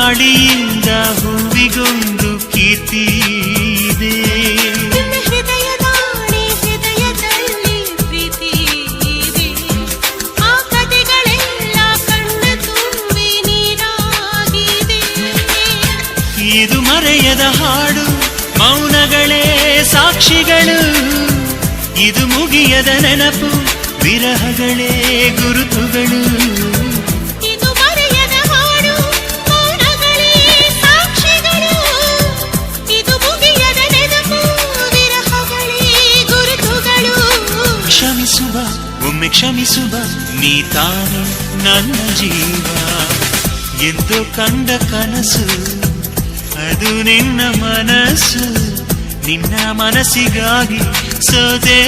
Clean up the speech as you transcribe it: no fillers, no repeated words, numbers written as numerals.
ಗಾಳಿಯಿಂದ ಹೂವಿಗೊಂದು ಕೀರ್ತಿ ಇದೆ. ಹೃದಯದಲ್ಲಿ ಪ್ರೀತಿ ಇದೆ. ಆ ಕಥೆಗಳೆಲ್ಲ ಕಣ್ಣ ತುಂಬಿ ನೀರಾಗಿದೆ. ಇದು ಮರೆಯದ ಹಾಡು, ಮೌನಗಳೇ ಸಾಕ್ಷಿಗಳು. ಇದು ಮುಗಿಯದ ನೆನಪು, ವಿರಹಗಳೇ ಗುರುತುಗಳು. ಇದು ಮರೆಯದ ಹಾಡು, ಮೌನಗಳೇ ಸಾಕ್ಷಿಗಳು. ಇದು ಮುಗಿಯದ ನೆನಪು, ವಿರಹಗಳೇ ಗುರುತುಗಳು. ಕ್ಷಮಿಸುವ, ಒಮ್ಮೆ ಕ್ಷಮಿಸುವ, ನೀ ತಾನೆ ನನ್ನ ಜೀವ. ಎಂದು ಕಂಡ ಕನಸು ಅದು ನಿನ್ನ ಮನಸ್ಸು. ನಿನ್ನ ಮನಸ್ಸಿಗಾಗಿ ಸೋದೆ.